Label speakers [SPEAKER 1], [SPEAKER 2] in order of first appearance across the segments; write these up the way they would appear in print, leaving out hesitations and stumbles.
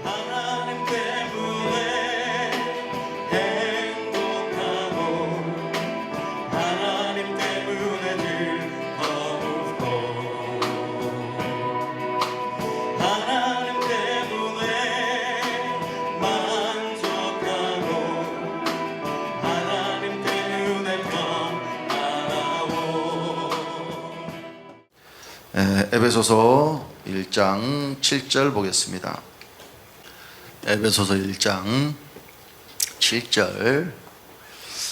[SPEAKER 1] 하나님 때문에 행복하고 하나님 때문에 즐겁고 하나님 때문에 만족하고 하나님 때문에 평안하고.
[SPEAKER 2] 에베소서 1장 7절 보겠습니다. 에베소서 1장 7절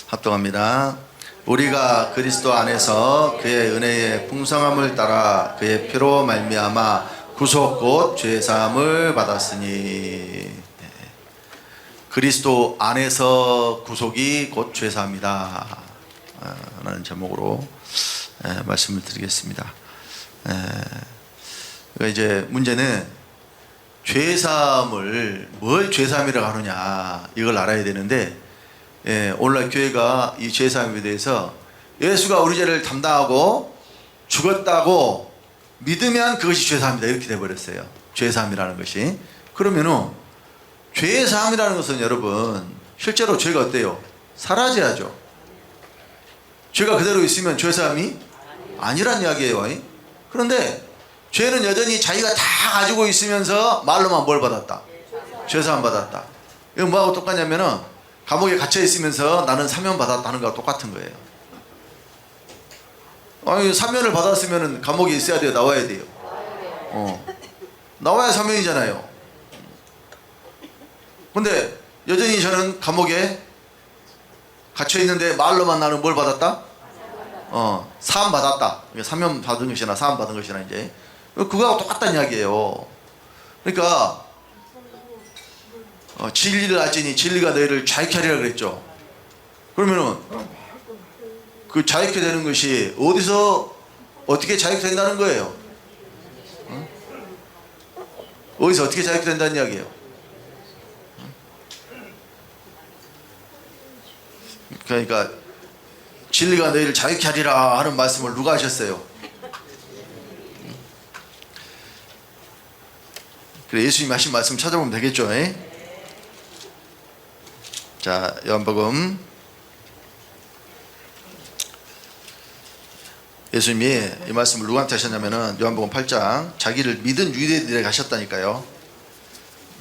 [SPEAKER 2] 합독합니다. 우리가 그리스도 안에서 그의 은혜의 풍성함을 따라 그의 피로 말미암아 구속 곧 죄사함을 받았으니. 그리스도 안에서 구속이 곧 죄사함이다 라는 제목으로 말씀을 드리겠습니다. 그러니까 이제 문제는 죄사함을 뭘 죄사함이라고 하느냐 이걸 알아야 되는데, 오늘날 교회가 이 죄사함에 대해서 예수가 우리 죄를 담당하고 죽었다고 믿으면 그것이 죄사함이다 이렇게 돼버렸어요. 죄사함이라는 것이. 그러면은 죄사함이라는 것은 여러분 실제로 죄가 어때요? 사라져야죠. 죄가 그대로 있으면 죄사함이 아니란 이야기예요. 그런데 죄는 여전히 자기가 다 가지고 있으면서 말로만 뭘 받았다? 죄사함 받았다. 이건 뭐하고 똑같냐면은 감옥에 갇혀 있으면서 나는 사면 받았다는 거랑 똑같은 거예요. 아니 사면을 받았으면은 감옥에 있어야 돼요? 나와야 돼요? 나와야 사면이잖아요. 근데 여전히 저는 감옥에 갇혀 있는데 말로만 나는 뭘 받았다? 사함 받았다. 사면 받은 것이나 사함 받은 것이나 이제 그거하고 똑같다는 이야기예요. 그러니까 진리를 알지니 진리가 너희를 자유케 하리라 그랬죠. 그러면은 그 자유케 되는 것이 어디서 어떻게 자유케 된다는 거예요? 어디서 어떻게 자유케 된다는 이야기예요? 그러니까 진리가 너희를 자유케 하리라 하는 말씀을 누가 하셨어요? 그래, 예수님이 하신 말씀 찾아보면 되겠죠. 자, 요한복음. 예수님이 이 말씀을 누구한테 하셨냐면은 요한복음 8장 자기를 믿은 유대인들에게 하셨다니까요.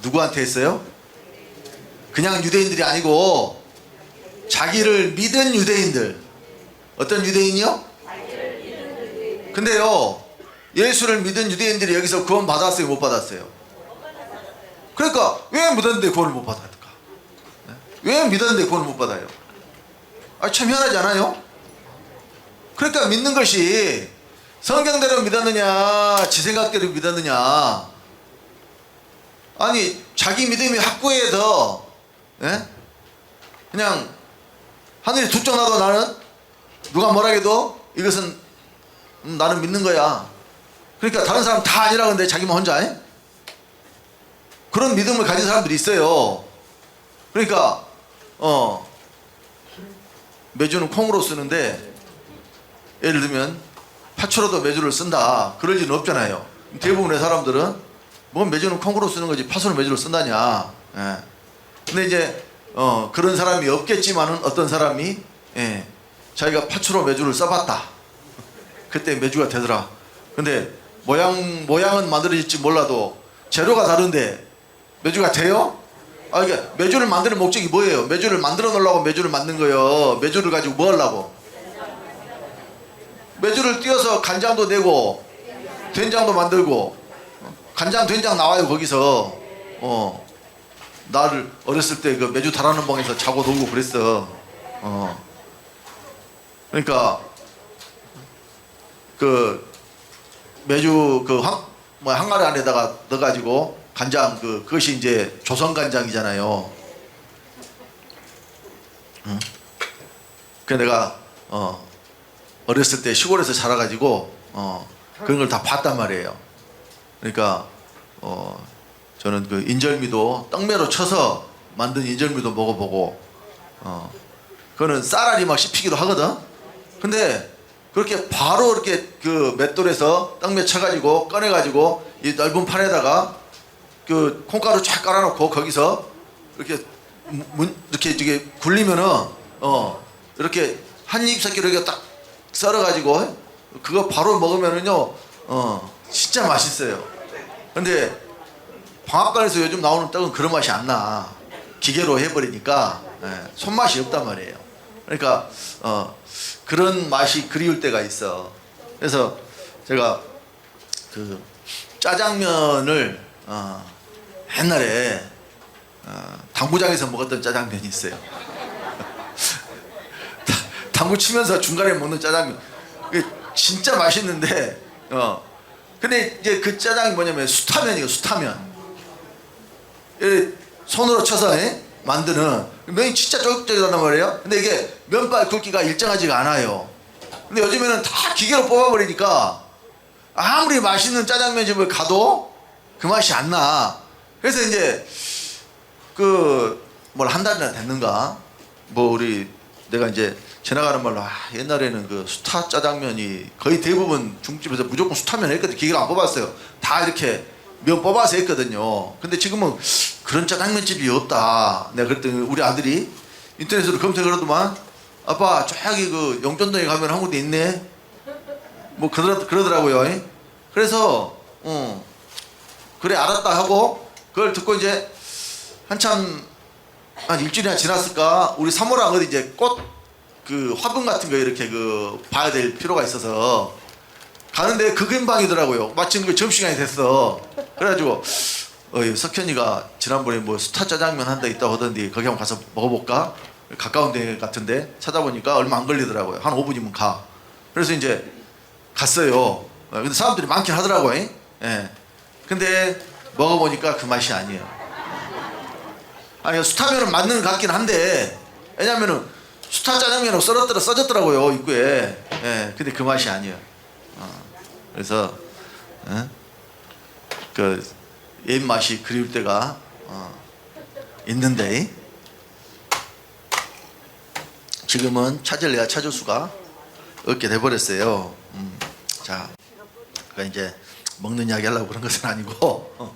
[SPEAKER 2] 누구한테 했어요? 그냥 유대인들이 아니고 자기를 믿은 유대인들. 어떤 유대인이요? 근데요, 예수를 믿은 유대인들이 여기서 구원 받았어요? 못 받았어요? 그러니까 왜 믿었는데 구원을 못 받을까? 왜 믿었는데 구원을 못 받아요? 참 희한하지 않아요? 그러니까 믿는 것이 성경대로 믿었느냐 지 생각대로 믿었느냐, 아니 자기 믿음이 확고해서 그냥 하늘이 툭 나도 나는 누가 뭐라 해도 이것은 나는 믿는 거야. 그러니까 다른 사람 다 아니라 근데 자기만 혼자 그런 믿음을 가진 사람들이 있어요. 그러니까 매주는 콩으로 쓰는데 예를 들면 팥으로도 매주를 쓴다 그럴 일은 없잖아요. 대부분의 사람들은 뭐 매주는 콩으로 쓰는 거지 팥으로 매주를 쓴다냐. 근데 이제 그런 사람이 없겠지만은 어떤 사람이 자기가 팥으로 매주를 써봤다. 그때 매주가 되더라. 근데 모양은 만들어질지 몰라도 재료가 다른데 매주가 돼요? 이게 매주를 만드는 목적이 뭐예요? 매주를 만들어 놓으려고 매주를 만든 거예요. 매주를 가지고 뭐 하려고? 매주를 띄워서 간장도 내고 된장도 만들고 간장 된장 나와요 거기서. 나를 어렸을 때 그 매주 달아놓은 방에서 자고 놀고 그랬어. 그러니까 그 매주 그 항아리 안에다가 넣어가지고 간장 그것이 이제 조선 간장이잖아요. 그 내가 어렸을 때 시골에서 자라가지고 그런 걸 다 봤단 말이에요. 그러니까 저는 그 인절미도 떡매로 쳐서 만든 인절미도 먹어보고 그거는 쌀알이 막 씹히기도 하거든. 근데 그렇게 바로 이렇게 그 맷돌에서 떡매 쳐가지고 꺼내가지고 이 넓은 판에다가 그 콩가루 쫙 깔아놓고 거기서 이렇게 이렇게 굴리면은 이렇게 한 입 새끼로 이렇게 딱 썰어가지고 그거 바로 먹으면은요 진짜 맛있어요. 근데 방앗간에서 요즘 나오는 떡은 그런 맛이 안 나. 기계로 해버리니까 손맛이 없단 말이에요. 그러니까 그런 맛이 그리울 때가 있어. 그래서 제가 그 짜장면을 옛날에 당구장에서 먹었던 짜장면이 있어요. 당구 치면서 중간에 먹는 짜장면. 그게 진짜 맛있는데 근데 이제 그 짜장이 뭐냐면 수타면이에요. 수타면. 손으로 쳐서 만드는 면이 진짜 쫄깃쫄깃하단 말이에요. 근데 이게 면발 굵기가 일정하지가 않아요. 근데 요즘에는 다 기계로 뽑아버리니까 아무리 맛있는 짜장면 집을 가도 그 맛이 안 나. 그래서 이제 뭘 한 달이나 됐는가 내가 이제 지나가는 말로 옛날에는 그 수타 짜장면이 거의 대부분 중집에서 무조건 수타면 했거든. 기계로 안 뽑았어요. 다 이렇게 면 뽑아서 했거든요. 근데 지금은 그런 짜장면집이 없다. 내가 그랬더니 우리 아들이 인터넷으로 검색을 하더만 아빠 저기 그 영전동에 가면 한 군데 있네. 뭐 그러더라고요. 그래서 그래 알았다 하고 그걸 듣고 이제 한참 한 일주일이나 지났을까 우리 사모랑 어디 이제 꽃 화분 같은 거 이렇게 봐야 될 필요가 있어서 가는데 그 근방이더라고요. 마침 그 점심시간이 됐어. 그래가지고 석현이가 지난번에 뭐 수타 짜장면 한 데 있다고 하던데 거기 한번 가서 먹어볼까? 가까운 데 같은데 찾아보니까 얼마 안 걸리더라고요. 한 5분이면 가. 그래서 이제 갔어요. 근데 사람들이 많긴 하더라고요. 예. 근데 먹어보니까 그 맛이 아니에요. 아니 수타면은 맞는 것 같긴 한데 왜냐면은 수타 짜장면으로 써졌더라고요 입구에. 예. 근데 그 맛이 아니에요. 그래서 그 옛 맛이 그리울 때가 있는데 지금은 찾을 수가 없게 돼버렸어요. 자, 그러니까 이제 먹는 이야기 하려고 그런 것은 아니고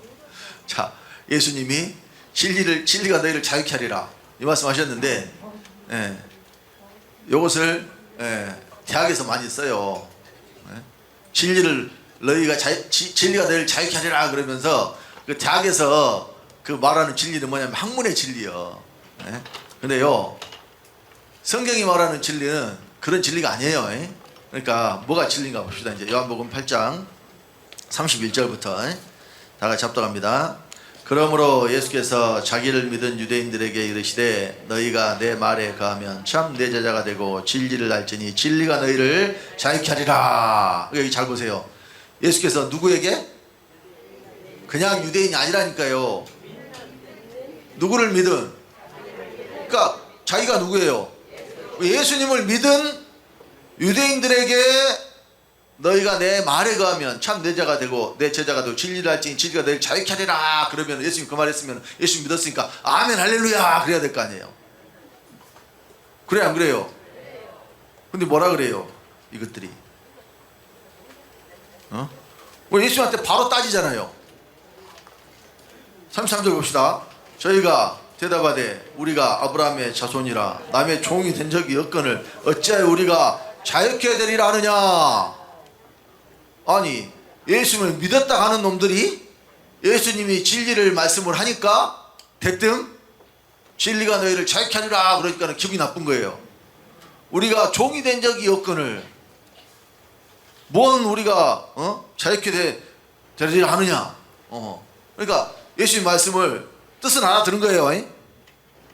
[SPEAKER 2] 자, 예수님이 진리가 너희를 자유케 하리라 이 말씀하셨는데 이것을 대학에서 많이 써요. 진리가 너희를 자유케 하리라 그러면서 그 대학에서 그 말하는 진리는 뭐냐면 학문의 진리요. 근데요 성경이 말하는 진리는 그런 진리가 아니에요. 그러니까 뭐가 진리인가 봅시다. 이제 요한복음 8장 31절부터 다 같이 합독합니다. 그러므로 예수께서 자기를 믿은 유대인들에게 이르시되 너희가 내 말에 거하면 참 내 제자가 되고 진리를 알지니 진리가 너희를 자유케 하리라. 여기 잘 보세요. 예수께서 누구에게? 그냥 유대인이 아니라니까요. 누구를 믿은? 그러니까 자기가 누구예요? 예수님을 믿은 유대인들에게 너희가 내 말에 거하면 참 내 자가 되고 내 제자가 되고 진리를 알지니 진리가 너희를 자유케 하리라. 그러면 예수님 그 말했으면 예수님 믿었으니까 아멘 할렐루야 그래야 될 거 아니에요. 그래 안 그래요? 근데 뭐라 그래요 이것들이? 예수님한테 바로 따지잖아요. 33절 봅시다. 저희가 대답하되 우리가 아브라함의 자손이라 남의 종이 된 적이 없거늘 어찌하여 우리가 자유케 되리라 하느냐. 아니 예수님을 믿었다 하는 놈들이 예수님이 진리를 말씀을 하니까 대뜸 진리가 너희를 자유케 하리라 그러니까 기분이 나쁜 거예요. 우리가 종이 된 적이 없거늘 뭔 우리가 자유케 되리라 하느냐. 그러니까 예수님 말씀을 뜻은 알아들은 거예요.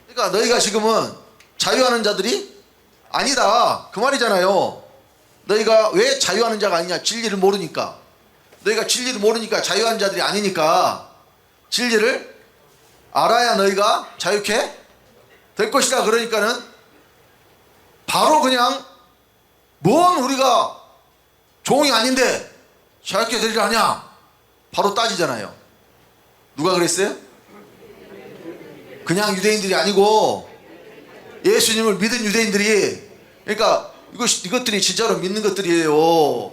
[SPEAKER 2] 그러니까 너희가 지금은 자유하는 자들이 아니다 그 말이잖아요. 너희가 왜 자유하는 자가 아니냐? 진리를 모르니까. 너희가 진리를 모르니까 자유하는 자들이 아니니까 진리를 알아야 너희가 자유케 될 것이다. 그러니까는 바로 그냥 뭔 우리가 종이 아닌데 자유케 되리라 하냐 바로 따지잖아요. 누가 그랬어요? 그냥 유대인들이 아니고 예수님을 믿은 유대인들이. 그러니까 이것들이 진짜로 믿는 것들이에요.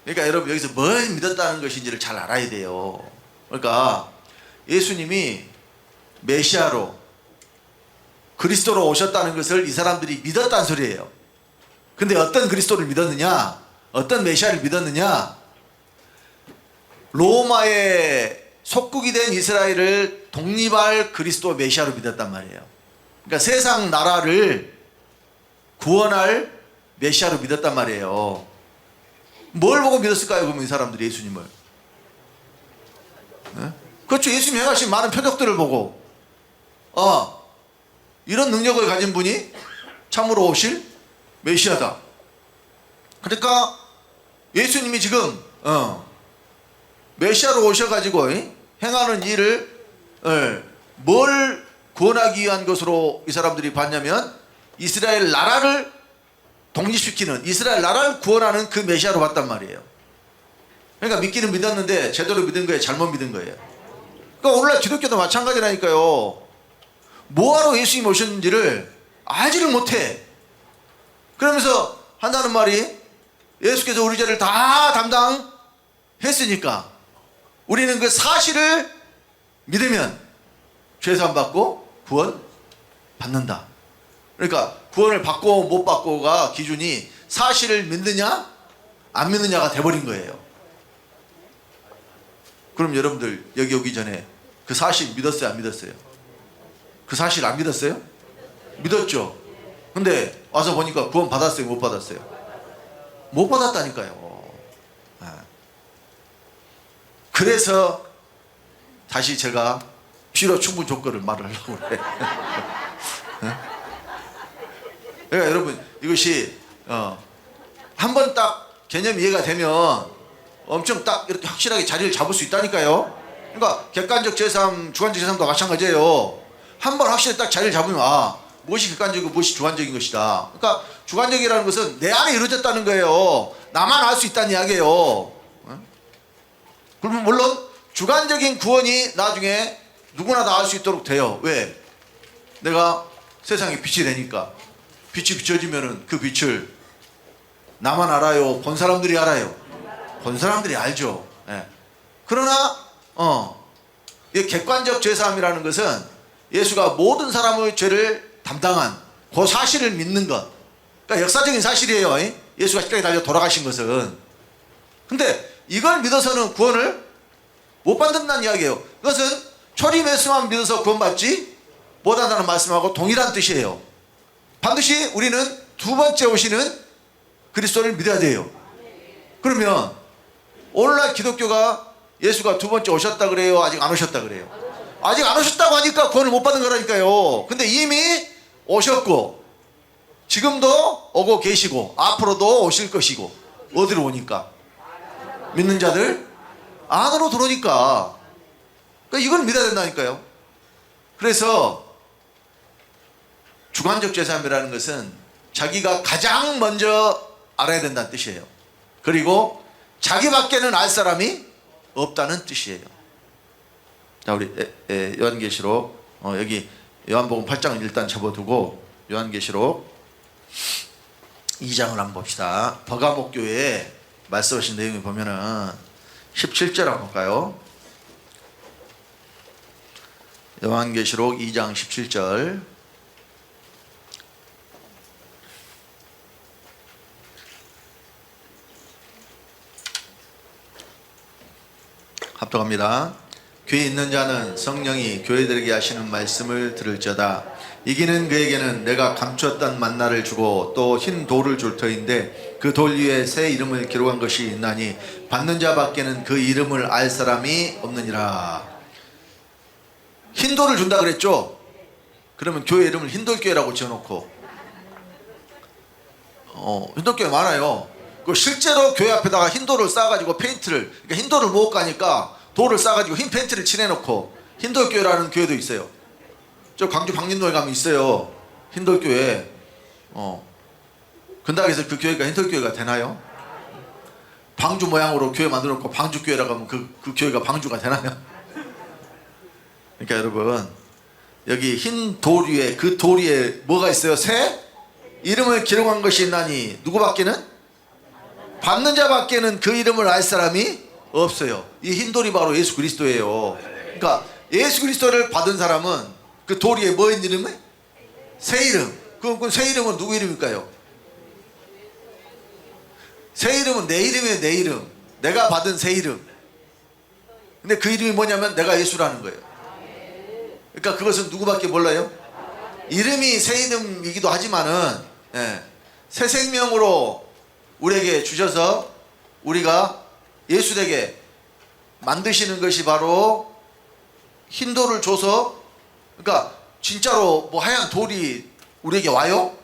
[SPEAKER 2] 그러니까 여러분 여기서 뭘 믿었다는 것인지를 잘 알아야 돼요. 그러니까 예수님이 메시아로 그리스도로 오셨다는 것을 이 사람들이 믿었다는 소리예요. 근데 어떤 그리스도를 믿었느냐? 어떤 메시아를 믿었느냐? 로마의 속국이 된 이스라엘을 독립할 그리스도 메시아로 믿었단 말이에요. 그러니까 세상 나라를 구원할 메시아로 믿었단 말이에요. 뭘 보고 믿었을까요? 그러면 이 사람들이 예수님을. 네? 그렇죠. 예수님 행하신 많은 표적들을 보고 이런 능력을 가진 분이 참으로 오실 메시아다. 그러니까 예수님이 지금 메시아로 오셔가지고 행하는 일을 뭘 구원하기 위한 것으로 이 사람들이 봤냐면 이스라엘 나라를 독립시키는, 이스라엘 나라를 구원하는 그 메시아로 봤단 말이에요. 그러니까 믿기는 믿었는데 제대로 믿은 거예요? 잘못 믿은 거예요? 그러니까 오늘날 기독교도 마찬가지라니까요. 뭐하러 예수님이 오셨는지를 알지를 못해. 그러면서 한다는 말이 예수께서 우리 죄를 다 담당했으니까 우리는 그 사실을 믿으면 죄사함 받고 구원 받는다. 그러니까 구원을 받고 못 받고가 기준이 사실을 믿느냐 안 믿느냐가 돼버린 거예요. 그럼 여러분들 여기 오기 전에 그 사실 믿었어요 안 믿었어요? 그 사실 안 믿었어요? 믿었죠. 근데 와서 보니까 구원 받았어요 못 받았어요? 못 받았다니까요. 그래서 다시 제가 필요 충분 조건을 말을 하려고 그래. 그러니까 여러분 이것이 한 번 딱 개념 이해가 되면 엄청 딱 이렇게 확실하게 자리를 잡을 수 있다니까요. 그러니까 객관적 제3, 주관적 제3도 마찬가지예요. 한 번 확실히 딱 자리를 잡으면 무엇이 객관적이고 무엇이 주관적인 것이다. 그러니까 주관적이라는 것은 내 안에 이루어졌다는 거예요. 나만 알 수 있다는 이야기예요. 그러면 물론 주관적인 구원이 나중에 누구나 다 알 수 있도록 돼요. 왜? 내가 세상에 빛이 되니까. 빛이 비춰지면은 그 빛을 나만 알아요? 본 사람들이 알아요? 본 사람들이 알죠. 예. 그러나 이 객관적 죄사함이라는 것은 예수가 모든 사람의 죄를 담당한 그 사실을 믿는 것. 그러니까 역사적인 사실이에요. 예수가 십자가에 달려 돌아가신 것은. 근데 이걸 믿어서는 구원을 못 받는다는 이야기예요. 그것은 초림 예수만 믿어서 구원받지 못한다는 말씀하고 동일한 뜻이에요. 반드시 우리는 두 번째 오시는 그리스도를 믿어야 돼요. 그러면 오늘날 기독교가 예수가 두 번째 오셨다 그래요? 아직 안 오셨다 그래요? 아직 안 오셨다고 하니까 구원을 못 받은 거라니까요. 근데 이미 오셨고 지금도 오고 계시고 앞으로도 오실 것이고 어디로 오니까? 믿는 자들 안으로 들어오니까. 그러니까 이걸 믿어야 된다니까요. 그래서 주관적 죄사함이라는 것은 자기가 가장 먼저 알아야 된다는 뜻이에요. 그리고 자기밖에는 알 사람이 없다는 뜻이에요. 자, 우리 요한계시록 여기 요한복음 8장을 일단 접어두고 요한계시록 2장을 한번 봅시다. 버가목 교회에 말씀하신 내용을 보면은 17절 한번 볼까요? 요한계시록 2장 17절. 합독합니다. 귀 있는 자는 성령이 교회들에게 하시는 말씀을 들을지어다. 이기는 그에게는 내가 감추었던 만나를 주고 또 흰 돌을 줄 터인데 그 돌 위에 새 이름을 기록한 것이 있나니 받는 자밖에는 그 이름을 알 사람이 없느니라. 흰 돌을 준다 그랬죠? 그러면 교회 이름을 흰돌교회라고 지어놓고 흰돌교회 많아요. 그 실제로 교회 앞에다가 흰 돌을 쌓아가지고 페인트를, 그러니까 흰 돌을 못 가니까 돌을 쌓아가지고 흰 페인트를 칠해놓고 흰돌교회라는 교회도 있어요. 저 광주 방림동에 가면 있어요. 흰돌교회. 근당에서 그 교회가 흰돌교회가 되나요? 방주 모양으로 교회 만들어놓고 방주교회라고 하면 그 교회가 방주가 되나요? 그러니까 여러분 여기 흰 돌 위에 그 돌 위에 뭐가 있어요? 새 이름을 기록한 것이 있나니 누구밖에는? 받는 자밖에는 그 이름을 알 사람이 없어요. 이 흰돌이 바로 예수 그리스도예요. 그러니까 예수 그리스도를 받은 사람은 그 돌이에 뭐인 이름이? 새 이름. 그럼 그 새 이름은 누구 이름일까요? 새 이름은 내 이름이에요. 내 이름. 내가 받은 새 이름. 근데 그 이름이 뭐냐면 내가 예수라는 거예요. 그러니까 그것은 누구밖에 몰라요? 이름이 새 이름이기도 하지만은 새 생명으로 우리에게 주셔서 우리가 예수에게 만드시는 것이 바로 흰 돌을 줘서, 그러니까 진짜로 뭐 하얀 돌이 우리에게 와요?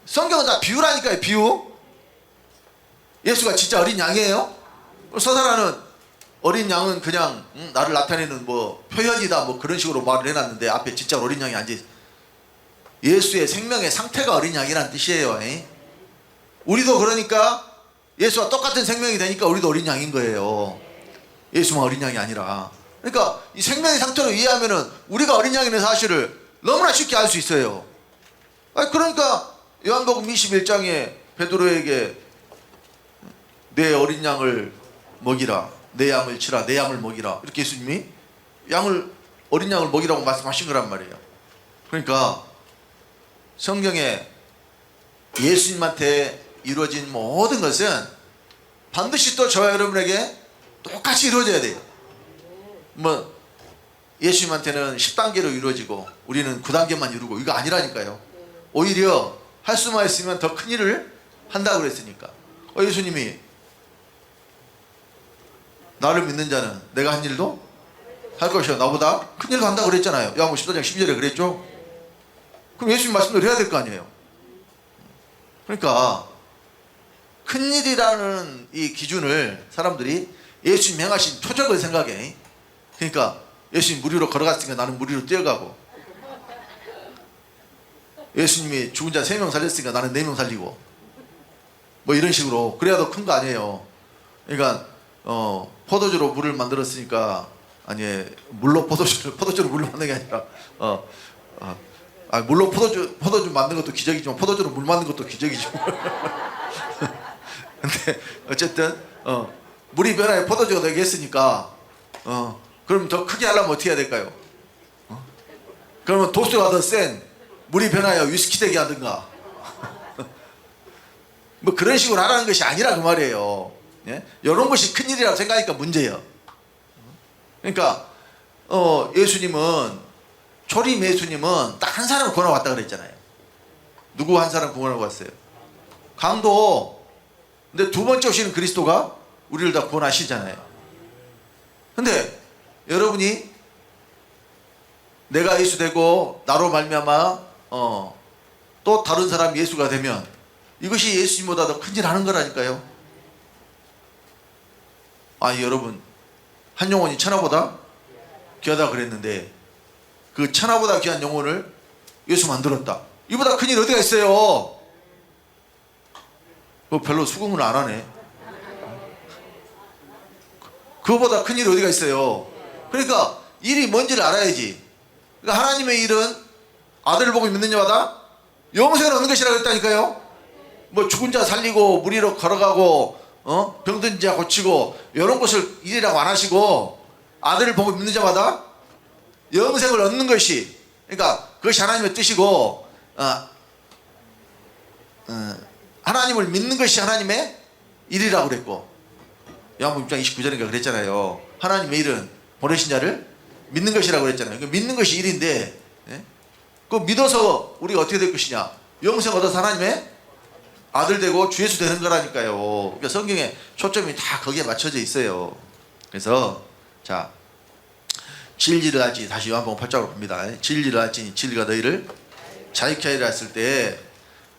[SPEAKER 2] 성경은 다 비유라니까요. 비유. 예수가 진짜 어린 양이에요? 서사라는 어린 양은 그냥 나를 나타내는 뭐 표현이다 뭐 그런 식으로 말을 해놨는데 앞에 진짜 어린 양이 앉아있어. 예수의 생명의 상태가 어린 양이라는 뜻이에요. 우리도 그러니까 예수와 똑같은 생명이 되니까 우리도 어린 양인 거예요. 예수만 어린 양이 아니라. 그러니까 이 생명의 상태로 이해하면은 우리가 어린 양이라는 사실을 너무나 쉽게 알 수 있어요. 그러니까 요한복음 21장에 베드로에게 내 어린 양을 먹이라, 내 양을 치라, 내 양을 먹이라, 이렇게 예수님이 어린 양을 먹이라고 말씀하신 거란 말이에요. 그러니까 성경에 예수님한테 이루어진 모든 것은 반드시 또 저와 여러분에게 똑같이 이루어져야 돼요. 뭐 예수님한테는 10단계로 이루어지고 우리는 9단계만 이루고 이거 아니라니까요. 오히려 할 수만 있으면 더 큰 일을 한다고 그랬으니까. 예수님이 나를 믿는 자는 내가 한 일도 할 것이요 나보다 큰 일도 한다고 그랬잖아요. 요한복음 14장 12절에 그랬죠. 그럼 예수님 말씀대로 해야 될 거 아니에요. 그러니까 큰 일이라는 이 기준을 사람들이 예수님 행하신 표적을 생각해. 그러니까 예수님 물 위로 걸어갔으니까 나는 물 위로 뛰어가고, 예수님이 죽은 자 3명 살렸으니까 나는 4명 살리고, 뭐 이런 식으로 그래야 더 큰 거 아니에요. 그러니까 포도주로 물을 만들었으니까, 아니 물로 포도주로 물을 만든 게 아니라 물로 포도주 만든 것도 기적이지만 포도주로 물 만든 것도 기적이죠. 근데 어쨌든 물이 변화해 포도주가 되게 했으니까 그럼 더 크게 하려면 어떻게 해야 될까요? 그러면 도수가 더 센 물이 변하여 위스키 되게 하든가 뭐 그런 식으로 하라는 것이 아니라 그 말이에요. 예? 이런 것이 큰일이라고 생각하니까 문제예요. 그러니까 예수님은, 초림 예수님은 딱 한 사람을 구원하고 왔다 그랬잖아요. 누구 한 사람 구원하고 왔어요? 강도. 근데 두 번째 오시는 그리스도가 우리를 다 구원하시잖아요. 근데 여러분이 내가 예수 되고 나로 말미암아 또 다른 사람 예수가 되면 이것이 예수님보다 더 큰일 하는 거라니까요. 여러분, 한 영혼이 천하보다 귀하다 그랬는데 그 천하보다 귀한 영혼을 예수 만들었다. 이보다 큰일 어디가 있어요? 별로 수긍을 안 하네. 그거보다 큰일이 어디가 있어요? 그러니까 일이 뭔지를 알아야지. 그러니까 하나님의 일은 아들을 보고 믿는 자마다 영생을 얻는 것이라고 했다니까요. 뭐 죽은 자 살리고 물 위로 걸어가고 병든 자 고치고 이런 것을 일이라고 안 하시고 아들을 보고 믿는 자마다 영생을 얻는 것이, 그러니까 그것이 하나님의 뜻이고 하나님을 믿는 것이 하나님의 일이라고 그랬고, 요한복음 6장 29절인가 그랬잖아요. 하나님의 일은 보내신 자를 믿는 것이라고 그랬잖아요. 그러니까 믿는 것이 일인데, 그 믿어서 우리가 어떻게 될 것이냐? 영생 얻어서 하나님의 아들 되고 주 예수 되는 거라니까요. 그러니까 성경에 초점이 다 거기에 맞춰져 있어요. 그래서 자, 진리를 알지, 다시 요한복음 8장으로 갑니다. 진리를 알지, 진리가 너희를 자유케 하리라 했을 때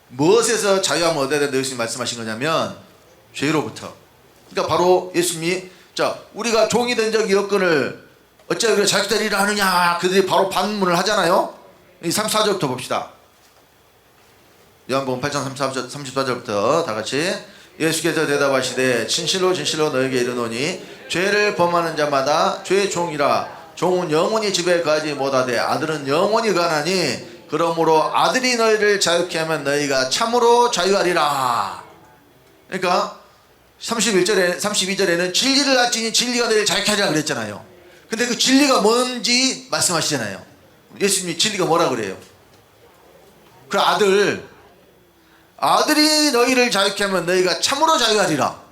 [SPEAKER 2] 무엇에서 자유함을 얻어야 된다 예수님이 말씀하신 거냐면 죄로부터. 그러니까 바로 예수님이, 자, 우리가 종이 된 적이 여건을 어찌하여 우리가 자유케 하리라 하느냐, 그들이 바로 반문을 하잖아요. 이 34절부터 봅시다. 요한복음 8장 34절부터 다 같이. 예수께서 대답하시되 진실로 진실로 너에게 이르노니 죄를 범하는 자마다 죄의 종이라. 종은 영원히 집에 거하지 못하되 아들은 영원히 거하나니 그러므로 아들이 너희를 자유케 하면 너희가 참으로 자유하리라. 그러니까 31절에 32절에는 진리를 알지니 진리가 너희를 자유케 하리라 그랬잖아요. 근데 그 진리가 뭔지 말씀하시잖아요. 예수님이 진리가 뭐라 그래요? 그 아들이 너희를 자유케 하면 너희가 참으로 자유하리라.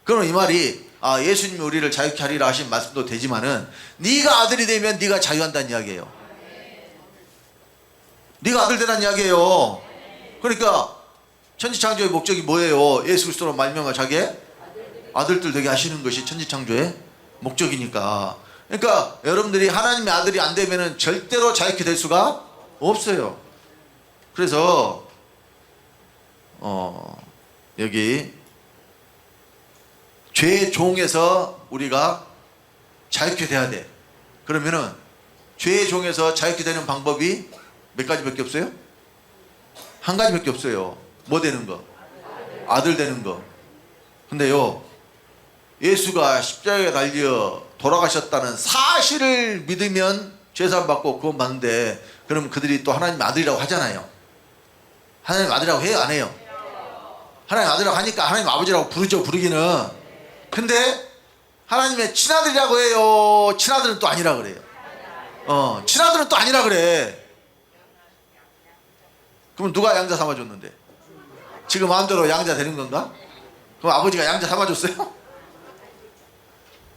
[SPEAKER 2] 그러면 이 말이 예수님이 우리를 자유케 하리라 하신 말씀도 되지만은 네가 아들이 되면 네가 자유한다는 이야기예요. 네가 아들 되라는 이야기예요. 그러니까 천지창조의 목적이 뭐예요? 예수 그리스도로 말미암아 자기의 아들들 되게 하시는 것이 천지창조의 목적이니까. 그러니까 여러분들이 하나님의 아들이 안 되면은 절대로 자유케 될 수가 없어요. 그래서 여기 죄의 종에서 우리가 자유케 돼야 돼. 그러면은 죄의 종에서 자유케 되는 방법이 몇 가지밖에 없어요? 한 가지밖에 없어요. 뭐 되는 거? 아들 되는 거. 근데요, 예수가 십자가에 달려 돌아가셨다는 사실을 믿으면 죄사함 받고 구원 받는데, 그럼 그들이 또 하나님의 아들이라고 하잖아요. 하나님 아들이라고 해요, 안 해요? 하나님 아들이라고 하니까 하나님 아버지라고 부르죠, 부르기는. 근데 하나님의 친아들이라고 해요, 친아들은 또 아니라 그래요. 친아들은 또 아니라 그래. 그럼 누가 양자 삼아줬는데? 지금 마음대로 양자 되는 건가? 그럼 아버지가 양자 삼아줬어요?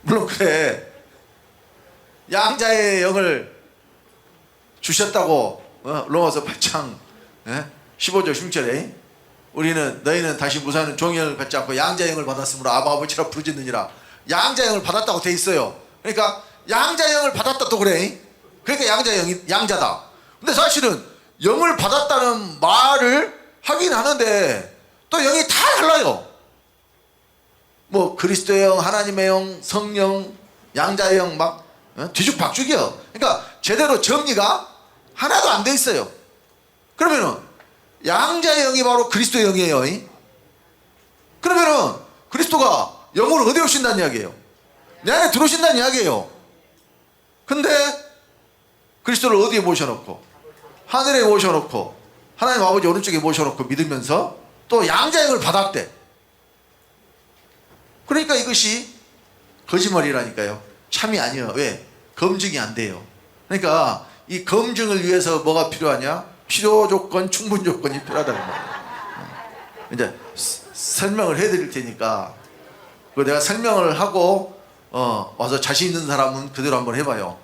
[SPEAKER 2] 물론 그래. 양자의 영을 주셨다고 로마서 8장 15절 16절에 너희는 다시 무사하는 종의 영을 받지 않고 양자의 영을 받았으므로 아바 아버지라 부르짖느니라. 양자의 영을 받았다고 돼 있어요. 그러니까 양자의 영을 받았다 또 그래. 그러니까 양자의 영이 양자다. 근데 사실은 영을 받았다는 말을 하긴 하는데 또 영이 다 달라요. 뭐 그리스도의 영, 하나님의 영, 성령, 양자의 영 막 뒤죽박죽이요. 그러니까 제대로 정리가 하나도 안 돼 있어요. 그러면은 양자의 영이 바로 그리스도의 영이에요. 그러면은 그리스도가 영으로 어디 오신다는 이야기예요? 내 안에 들어오신다는 이야기예요. 근데 그리스도를 어디에 모셔놓고 하늘에 모셔놓고 하나님 아버지 오른쪽에 모셔놓고 믿으면서 또 양자영을 받았대. 그러니까 이것이 거짓말이라니까요. 참이 아니에요. 왜? 검증이 안 돼요. 그러니까 이 검증을 위해서 뭐가 필요하냐? 필요 조건, 충분 조건이 필요하다는 말이에요. 이제 설명을 해드릴 테니까 내가 설명을 하고 와서 자신 있는 사람은 그대로 한번 해봐요.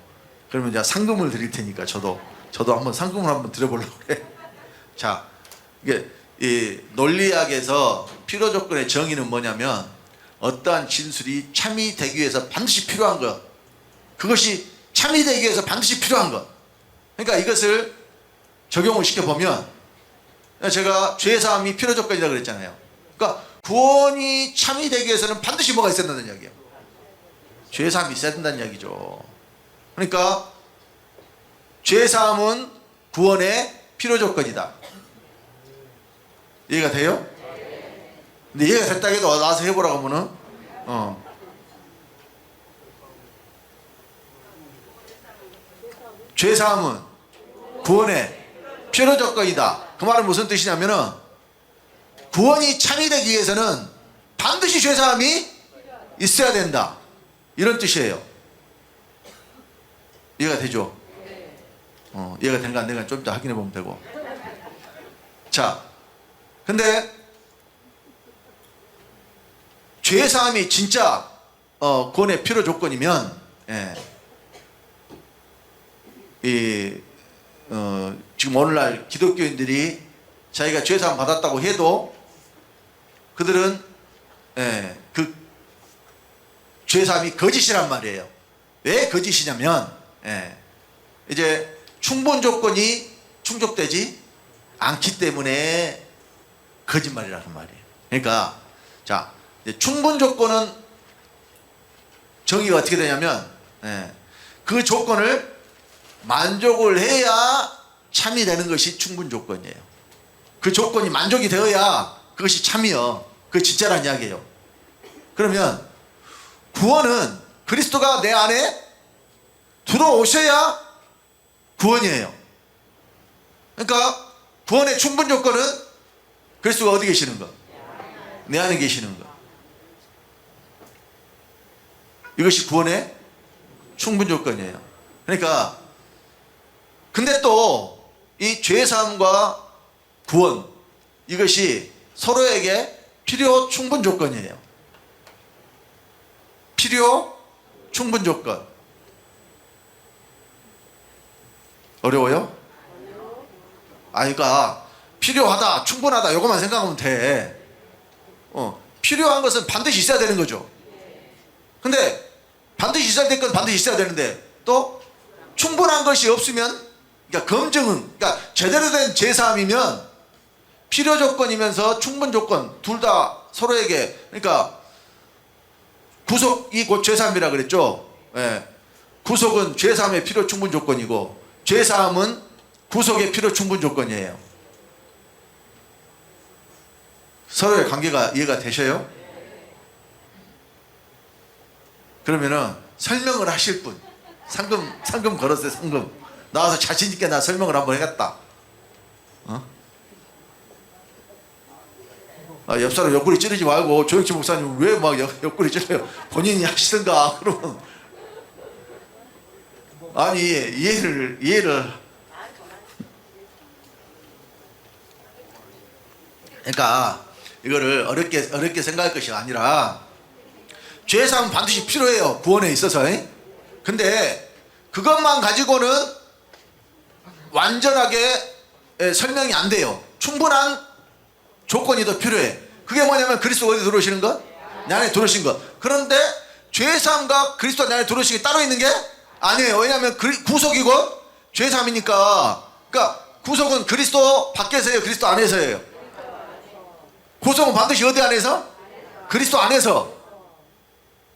[SPEAKER 2] 그러면 이제 상금을 드릴 테니까 저도 한번 상금을 한번 드려보려고 해. 자, 이게 이 논리학에서 필요 조건의 정의는 뭐냐면 어떠한 진술이 참이 되기 위해서 반드시 필요한 것, 그것이 참이 되기 위해서 반드시 필요한 것. 그러니까 이것을 적용을 시켜보면 제가 죄사함이 필요 조건이라고 그랬잖아요. 그러니까 구원이 참이 되기 위해서는 반드시 뭐가 있어야 된다는 이야기예요. 죄사함이 있어야 된다는 이야기죠. 그러니까 죄사함은 구원의 필요 조건이다. 이해가 돼요? 근데 이해가 됐다 해도 나와서 해보라고 하면은 죄사함은 구원의 필요 조건이다. 그 말은 무슨 뜻이냐면은 구원이 참이 되기 위해서는 반드시 죄사함이 있어야 된다, 이런 뜻이에요. 이해가 되죠? 이해가 되는가 안 되는가 좀 이따 확인해 보면 되고. 자, 근데 죄사함이 진짜 구원의 필요 조건이면 지금 오늘날 기독교인들이 자기가 죄사함 받았다고 해도 그들은 그 죄사함이 거짓이란 말이에요. 왜 거짓이냐면 이제 충분 조건이 충족되지 않기 때문에 거짓말이라는 말이에요. 그러니까 자, 이제 충분 조건은 정의가 어떻게 되냐면 그 조건을 만족을 해야 참이 되는 것이 충분 조건이에요. 그 조건이 만족이 되어야 그것이 참이요. 그게 진짜란 이야기예요. 그러면 구원은 그리스도가 내 안에 들어오셔야 구원이에요. 그러니까 구원의 충분 조건은 그리스도가 어디 계시는 거? 내 안에 계시는 거. 이것이 구원의 충분 조건이에요. 그러니까 근데 또 이 죄사함과 구원, 이것이 서로에게 필요 충분 조건이에요. 필요 충분 조건. 어려워요? 그러니까 필요하다, 충분하다 이것만 생각하면 돼. 필요한 것은 반드시 있어야 되는 거죠. 근데 반드시 있어야 될 건 반드시 있어야 되는데 또 충분한 것이 없으면, 그러니까 검증은, 그러니까 제대로 된 제사함이면 필요 조건이면서 충분 조건 둘 다 서로에게, 그러니까 구속이 곧 죄사함이라 그랬죠. 예. 구속은 죄사함의 필요 충분 조건이고 죄사함은 구속의 필요 충분 조건이에요. 서로의 관계가 이해가 되셔요? 그러면은 설명을 하실 분, 상금 걸었어요. 상금 나와서 자신 있게 나 설명을 한번 해갔다. 옆 사람 옆구리 찌르지 말고, 조영치 목사님 왜 막 옆구리 찌르요? 본인이 하시든가. 그러면 아니 이해를 그러니까 이거를 어렵게 생각할 것이 아니라 죄사함은 반드시 필요해요, 구원에 있어서. 근데 그것만 가지고는 완전하게 설명이 안 돼요. 충분한 조건이 더 필요해. 그게 뭐냐면 그리스도 어디 들어오시는 것? 내 안에 들어오신 것. 그런데 죄사함과 그리스도 내 안에 들어오시는 게 따로 있는 게 아니에요. 왜냐하면 구속이고 죄사함이니까. 그러니까 구속은 그리스도 밖에서예요, 그리스도 안에서예요? 구속은 반드시 어디 안에서? 그리스도 안에서.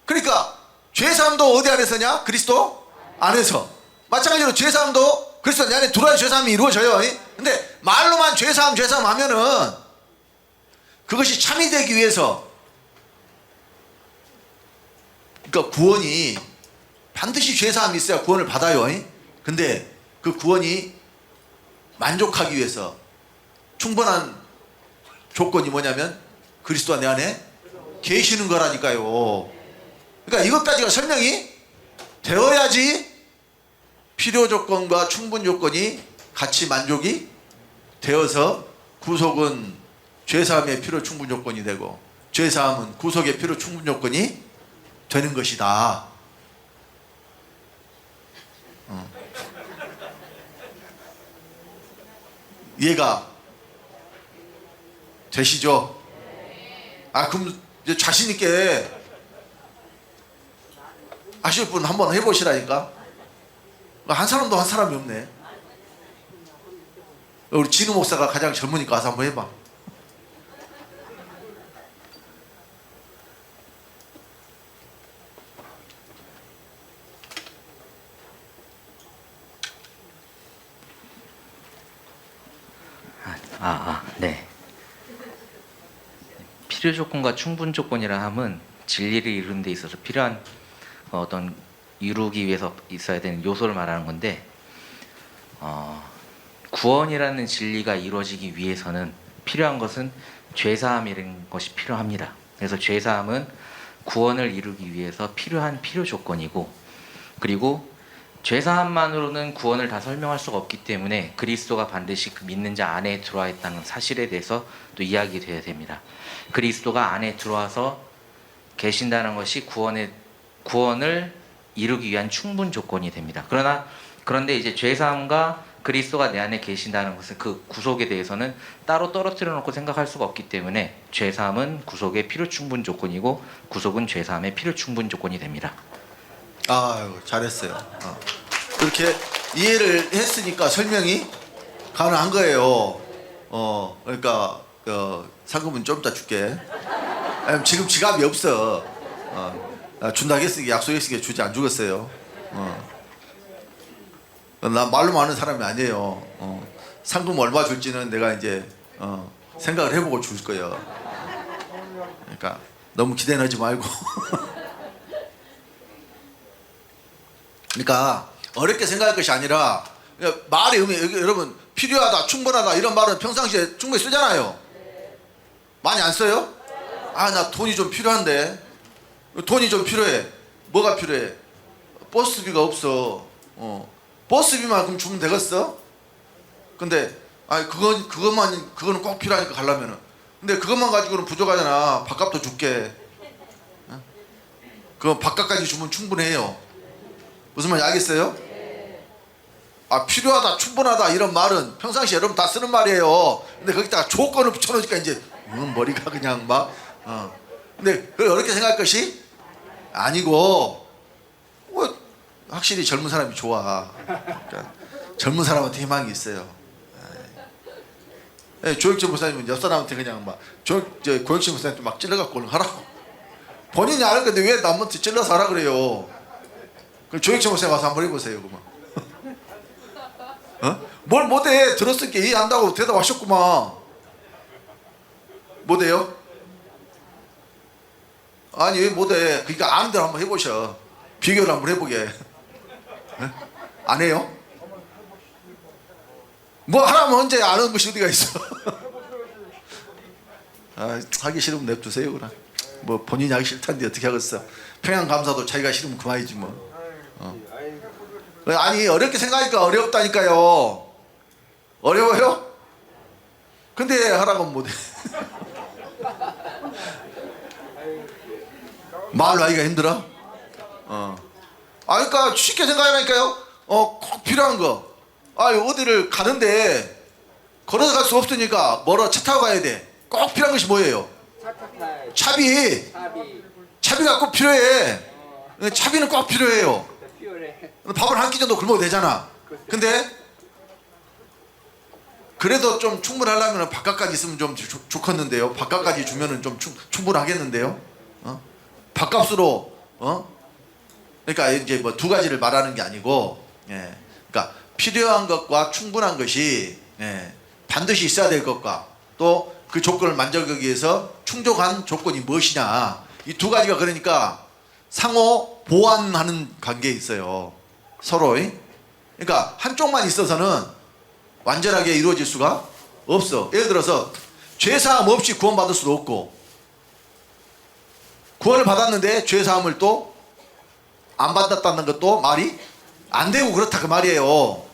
[SPEAKER 2] 그러니까 죄사함도 어디 안에서냐? 그리스도 안에서. 마찬가지로 죄사함도 그리스도 내 안에 들어야 죄사함이 이루어져요. 근데 말로만 죄사함 하면은 그것이 참이 되기 위해서, 그러니까 구원이 반드시 죄사함이 있어야 구원을 받아요. 근데 그 구원이 만족하기 위해서 충분한 조건이 뭐냐면 그리스도가 내 안에 계시는 거라니까요. 그러니까 이것까지가 설명이 되어야지 필요 조건과 충분 조건이 같이 만족이 되어서 구속은 죄사함의 필요 충분 조건이 되고 죄사함은 구속의 필요 충분 조건이 되는 것이다. 이해가 되시죠? 그럼 이제 자신 있게 하실 분 한번 해보시라니까. 한 사람도 한 사람이 없네. 우리 진우 목사가 가장 젊으니까 와서 한번 해봐.
[SPEAKER 3] 네. 필요 조건과 충분 조건이라 함은 진리를 이루는 데 있어서 필요한 어떤 이루기 위해서 있어야 되는 요소를 말하는 건데, 구원이라는 진리가 이루어지기 위해서는 필요한 것은 죄사함이라는 것이 필요합니다. 그래서 죄사함은 구원을 이루기 위해서 필요한 필요 조건이고, 그리고 죄사함만으로는 구원을 다 설명할 수가 없기 때문에 그리스도가 반드시 그 믿는 자 안에 들어와 있다는 사실에 대해서 또 이야기되어야 됩니다. 그리스도가 안에 들어와서 계신다는 것이 구원을 이루기 위한 충분 조건이 됩니다. 그런데 이제 죄사함과 그리스도가 내 안에 계신다는 것은 그 구속에 대해서는 따로 떨어뜨려 놓고 생각할 수가 없기 때문에 죄사함은 구속의 필요 충분 조건이고 구속은 죄사함의 필요 충분 조건이 됩니다.
[SPEAKER 2] 잘했어요. 그렇게 이해를 했으니까 설명이 가능한 거예요. 그러니까 상금은 좀 이따 줄게. 지금 지갑이 없어. 준다고 했으니까 약속했으니까 주지 안 주겠어요. 나 말로만 하는 사람이 아니에요. 상금 얼마 줄지는 내가 이제 생각을 해보고 줄 거예요. 그러니까 너무 기대는 하지 말고. 그러니까 어렵게 생각할 것이 아니라 말의 의미, 여러분 필요하다, 충분하다 이런 말은 평상시에 충분히 쓰잖아요. 많이 안 써요? 나 돈이 좀 필요한데, 돈이 좀 필요해. 뭐가 필요해? 버스비가 없어. 버스비만 그럼 주면 되겠어? 근데 그거는 꼭 필요하니까 가려면은. 근데 그것만 가지고는 부족하잖아. 밥값도 줄게. 그 밥값까지 주면 충분해요. 무슨 말인지 알겠어요? 아, 필요하다, 충분하다 이런 말은 평상시에 여러분 다 쓰는 말이에요. 근데 거기다가 조건을 붙여놓으니까 이제 머리가 그냥 막 근데 어렵게 생각할 것이 아니고 확실히 젊은 사람이 좋아. 그러니까 젊은 사람한테 희망이 있어요. 조혁철 목사님은 옆 사람한테 그냥 막 고혁철 목사님한테 막 찔러갖고 얼른 하라고. 본인이 아는 건데 왜 남한테 찔러서 하라 그래요? 그럼 조혁철 목사님 와서 한번 해보세요. 그만. 뭘 못해? 들었으니까 이해한다고 대답하셨구만. 못해요? 아니 왜 못해? 그러니까 아는 대로 한번 해보셔. 비교를 한번 해보게. 안 해요? 뭐 하라면 언제 아는 것이 어디가 있어? 하기 싫으면 냅두세요. 그럼 뭐 본인이 하기 싫다는데 어떻게 하겠어? 평양감사도 자기가 싫으면 그만이지 뭐. 아니 어렵게 생각하니까 어렵다니까요. 어려워요? 근데 하라고 하면 못해. 말로 하기가 힘들어? 그러니까 쉽게 생각하니까요. 꼭 필요한 거. 어디를 가는데 걸어서 갈 수 없으니까 멀어 차 타고 가야 돼. 꼭 필요한 것이 뭐예요? 차비가 꼭 필요해. 차비는 꼭 필요해요. 밥을 한 끼 정도 굶어도 되잖아. 근데 그래도 좀 충분하려면 밥값까지 있으면 좀 좋겠는데요. 밥값까지 주면은 좀 충분하겠는데요. 밥값으로 그러니까 이제 뭐 두 가지를 말하는 게 아니고, 그러니까 필요한 것과 충분한 것이 반드시 있어야 될 것과 또 그 조건을 만족하기 위해서 충족한 조건이 무엇이냐, 이 두 가지가 그러니까 상호 보완하는 관계에 있어요. 서로. 그러니까 한쪽만 있어서는 완전하게 이루어질 수가 없어. 예를 들어서 죄사함 없이 구원받을 수도 없고, 구원을 받았는데 죄사함을 또 안 받았다는 것도 말이 안 되고 그렇다 그 말이에요.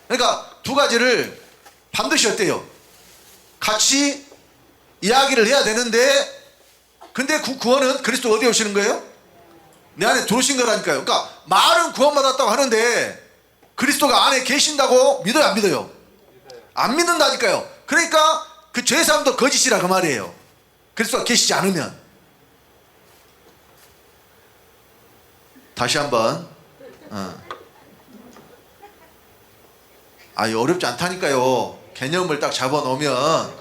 [SPEAKER 2] 그러니까 두 가지를 반드시 어때요? 같이 이야기를 해야 되는데, 근데 그 구원은 그리스도 어디에 오시는 거예요? 내 안에 들어오신 거라니까요. 그러니까 말은 구원받았다고 하는데 그리스도가 안에 계신다고 믿어요, 안 믿어요? 안 믿는다니까요. 그러니까 그 죄사함도 거짓이라 그 말이에요. 그리스도가 계시지 않으면. 다시 한번 어렵지 않다니까요. 개념을 딱 잡아놓으면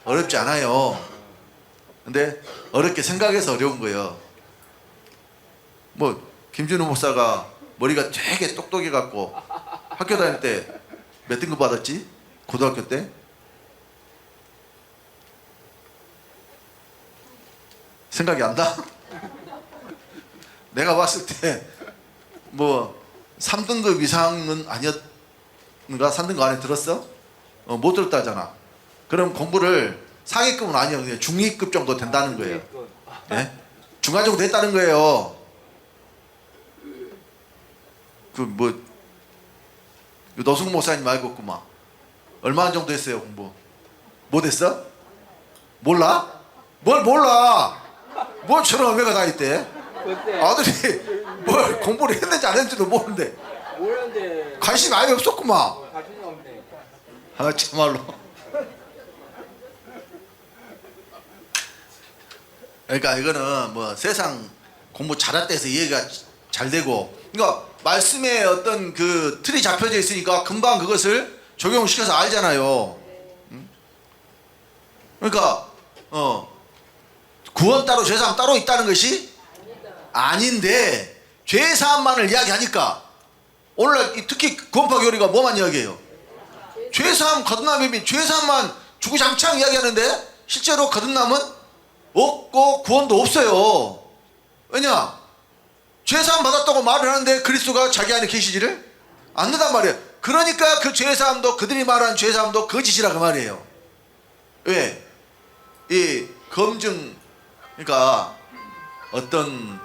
[SPEAKER 2] 어렵지 않아요. 근데 어렵게 생각해서 어려운 거예요. 뭐 김준우 목사가 머리가 되게 똑똑해갖고 학교 다닐 때 몇 등급 받았지? 고등학교 때? 생각이 안 나? 내가 봤을 때 뭐 3등급 이상은 아니었는가? 3등급 안에 들었어? 못 들었다잖아. 그럼 공부를 상위급은 아니야. 그냥 중위급 정도 된다는 거예요. 네? 중간 정도 됐다는 거예요. 노승 목사님 말고 그만 얼마 정도 했어요 공부? 못 했어? 몰라? 뭘 몰라? 뭘 저런 어메가 다 있대? 아들이 뭘 공부를 했는지 안 했는지도 모르는데 관심이 아예 없었구만. 참말로. 그러니까 이거는 뭐 세상 공부 잘할 때서 이해가 잘 되고, 그러니까 말씀에 어떤 그 틀이 잡혀져 있으니까 금방 그것을 적용시켜서 알잖아요. 그러니까 구원 따로 죄사함 따로 있다는 것이 아닌데 죄사함만을 이야기하니까 오늘날 특히 구원파 교리가 뭐만 이야기해요? 죄사함 거듭남의 비, 죄사함만 주구장창 이야기하는데 실제로 거듭남은 없고 구원도 없어요. 왜냐? 죄사함 받았다고 말을 하는데 그리스도가 자기 안에 계시지를 않는단 말이에요. 그러니까 그 죄사함도, 그들이 말하는 죄사함도 거짓이라 그 말이에요. 왜? 이 검증, 그러니까 어떤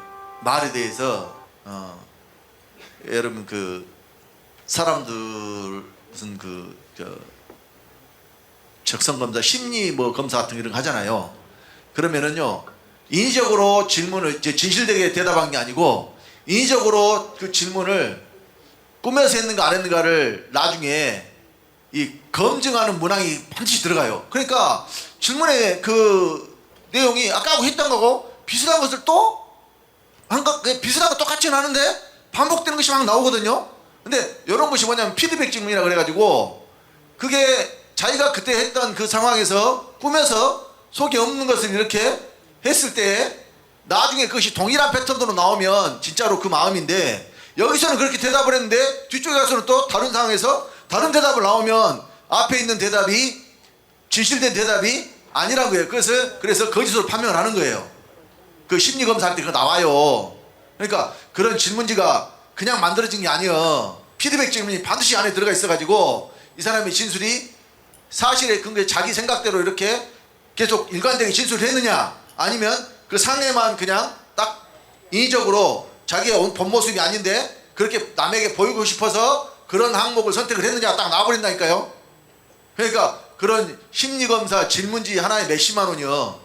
[SPEAKER 2] 말에 대해서 여러분 그 사람들 무슨 적성 검사, 심리 뭐 검사 같은 거 이런 거 하잖아요. 그러면은요 인위적으로 질문을 이제 진실되게 대답한 게 아니고 인위적으로 그 질문을 꾸며서 했는가 안 했는가를 나중에 이 검증하는 문항이 반드시 들어가요. 그러니까 질문의 그 내용이 아까 했던 거고 비슷한 것을 또 비슷한 거 똑같이는 하는데 반복되는 것이 막 나오거든요. 근데 이런 것이 뭐냐면 피드백 질문이라 그래가지고 그게 자기가 그때 했던 그 상황에서 꾸며서 속에 없는 것을 이렇게 했을 때 나중에 그것이 동일한 패턴으로 나오면 진짜로 그 마음인데 여기서는 그렇게 대답을 했는데 뒤쪽에 가서는 또 다른 상황에서 다른 대답을 나오면 앞에 있는 대답이 진실된 대답이 아니라는 거예요. 그래서 거짓으로 판명을 하는 거예요. 그 심리검사 할 때 그거 나와요. 그러니까 그런 질문지가 그냥 만들어진 게 아니에요. 피드백 질문이 반드시 안에 들어가 있어가지고 이 사람의 진술이 사실에 근거에 자기 생각대로 이렇게 계속 일관되게 진술을 했느냐 아니면 그 상해만 그냥 딱 인위적으로 자기의 본 모습이 아닌데 그렇게 남에게 보이고 싶어서 그런 항목을 선택을 했느냐 딱 나와버린다니까요. 그러니까 그런 심리검사 질문지 하나에 몇십만 원이요.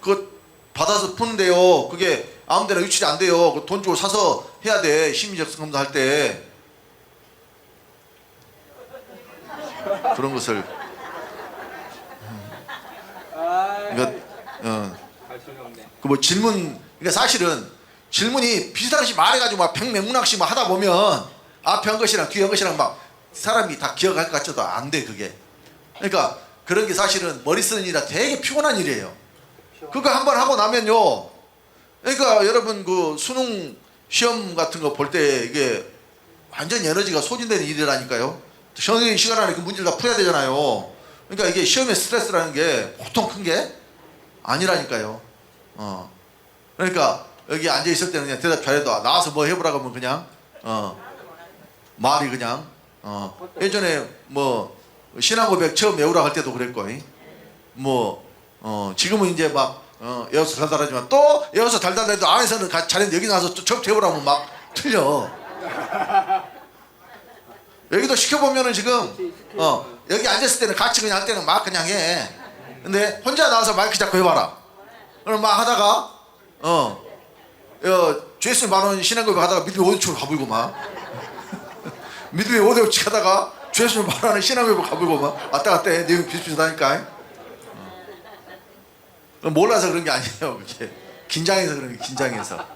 [SPEAKER 2] 그거 받아서 푸는데요. 그게 아무데나 유출이 안 돼요. 돈 주고 사서 해야 돼. 심리적 검사 할 때. 그런 것을 그러니까 그 뭐 질문 그러니까 사실은 질문이 비슷한 것이 말해가지고 막 백맹문학식 막 하다 보면 앞에 한 것이랑 뒤에 한 것이랑 막 사람이 다 기억할 것 같지도 안 돼 그게. 그러니까 그런 게 사실은 머리 쓰는 일이라 되게 피곤한 일이에요. 그거 한번 하고 나면요. 그러니까 여러분 그 수능 시험 같은 거 볼 때 이게 완전 에너지가 소진되는 일이라니까요. 정해진 시간 안에 그 문제를 다 풀어야 되잖아요. 그러니까 이게 시험의 스트레스라는 게 보통 큰 게 아니라니까요. 그러니까 여기 앉아 있을 때는 그냥 대답 잘해도 나와서 뭐 해보라고 하면 그냥 말이 그냥 예전에 뭐 신앙고백 처음 외우라 할 때도 그랬고 뭐 지금은 이제 막 에어서 달달하지만 또 에어서 달달해도 안에서는 잘했는데 여기 나와서 또 접해보라면 막 틀려. 여기도 시켜보면은 지금 여기 앉았을 때는 같이 그냥 할 때는 막 그냥 해. 근데 혼자 나와서 마이크 잡고 해봐라. 그럼 막 하다가 죄수 만원 신앙고백 하다가 믿음의 5대축으로 가불고 막 믿음의 5대축 하다가 죄수 만원을 신앙고백 가불고 막 왔다 갔다 해. 내용이 비슷비슷하니까. 몰라서 그런 게 아니에요. 그게 긴장해서 그런 게 긴장해서.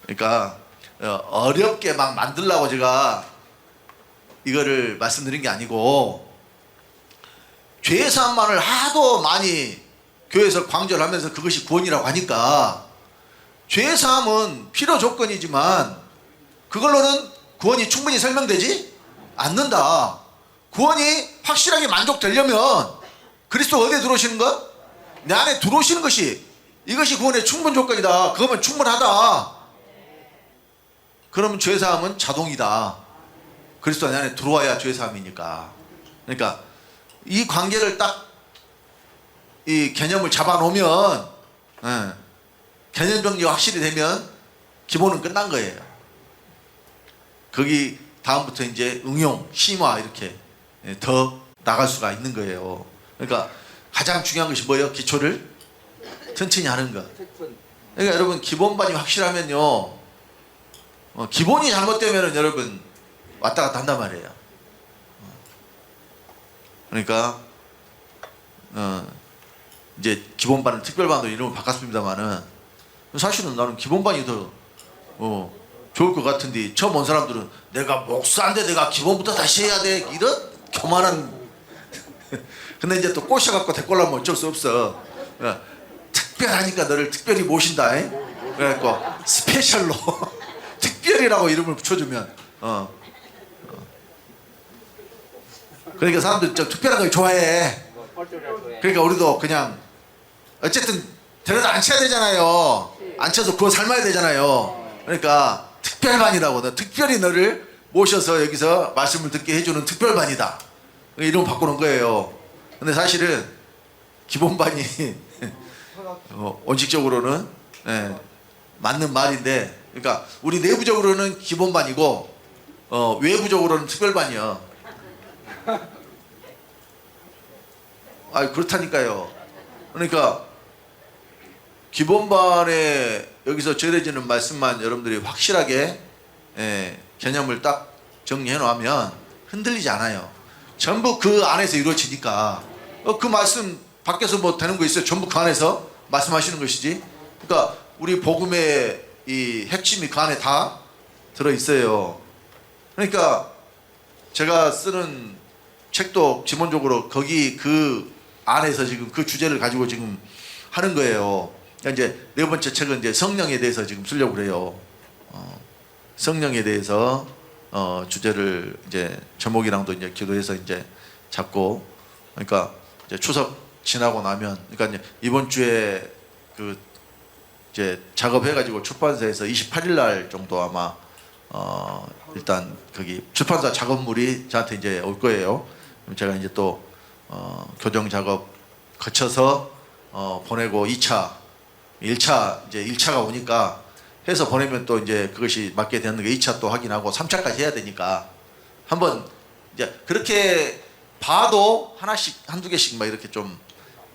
[SPEAKER 2] 그러니까 어렵게 막 만들려고 제가 이거를 말씀드린 게 아니고 죄사함만을 하도 많이 교회에서 강조를 하면서 그것이 구원이라고 하니까 죄사함은 필요 조건이지만 그걸로는 구원이 충분히 설명되지 않는다. 구원이 확실하게 만족되려면 그리스도 어디에 들어오시는 것? 내 안에 들어오시는 것이 이것이 구원의 충분 조건이다. 그거면 충분하다. 그러면 죄사함은 자동이다. 그리스도 내 안에 들어와야 죄사함이니까. 그러니까 이 관계를 딱 이 개념을 잡아놓으면 개념 정리가 확실히 되면 기본은 끝난 거예요. 거기 다음부터 이제 응용, 심화 이렇게 더 나갈 수가 있는 거예요. 그러니까 가장 중요한 것이 뭐예요? 기초를 튼튼히 하는 것. 그러니까 여러분 기본반이 확실하면요. 기본이 잘못되면은 여러분 왔다 갔다 한단 말이에요. 그러니까 이제 기본반을 특별반으로 이름을 바꿨습니다만은 사실은 나는 기본반이 더 좋을 것 같은데 처음 온 사람들은 내가 목사인데 내가 기본부터 다시 해야 돼 이런 교만한 근데 이제 또 꼬셔갖고 데꼴라면 어쩔 수 없어. 특별하니까 너를 특별히 모신다. 그래갖고 스페셜로 특별이라고 이름을 붙여주면 그러니까 사람들 좀 특별한 걸 좋아해. 그러니까 우리도 그냥 어쨌든 데려다 앉혀야 되잖아요. 앉혀서 구워 삶아야 되잖아요. 그러니까 특별반이라고 너 특별히 너를 모셔서 여기서 말씀을 듣게 해주는 특별반이다. 이름 바꾸는 거예요. 근데 사실은 기본반이 원칙적으로는 맞는 말인데, 그러니까 우리 내부적으로는 기본반이고 외부적으로는 특별반이요. 그렇다니까요. 그러니까 기본반에 여기서 전해지는 말씀만 여러분들이 확실하게 개념을 딱 정리해 놓으면 흔들리지 않아요. 전부 그 안에서 이루어지니까 그 말씀 밖에서 뭐 되는 거 있어요? 전부 그 안에서 말씀하시는 것이지. 그러니까 우리 복음의 이 핵심이 그 안에 다 들어 있어요. 그러니까 제가 쓰는 책도 기본적으로 거기 그 안에서 지금 그 주제를 가지고 지금 하는 거예요. 그러니까 이제 네 번째 책은 이제 성령에 대해서 지금 쓰려고 그래요. 성령에 대해서 주제를 이제 제목이랑도 이제 기도해서 이제 잡고, 그러니까 이제 추석 지나고 나면, 그러니까 이제 이번 주에 그 이제 작업해가지고 출판사에서 28일 날 정도 아마 일단 거기 출판사 작업물이 저한테 이제 올 거예요. 그럼 제가 이제 또 교정 작업 거쳐서 보내고 2차, 1차 이제 1차가 오니까 해서 보내면 또 이제 그것이 맞게 되는 게 2차 또 확인하고 3차까지 해야 되니까 한번 이제 그렇게 봐도 하나씩 한두 개씩 막 이렇게 좀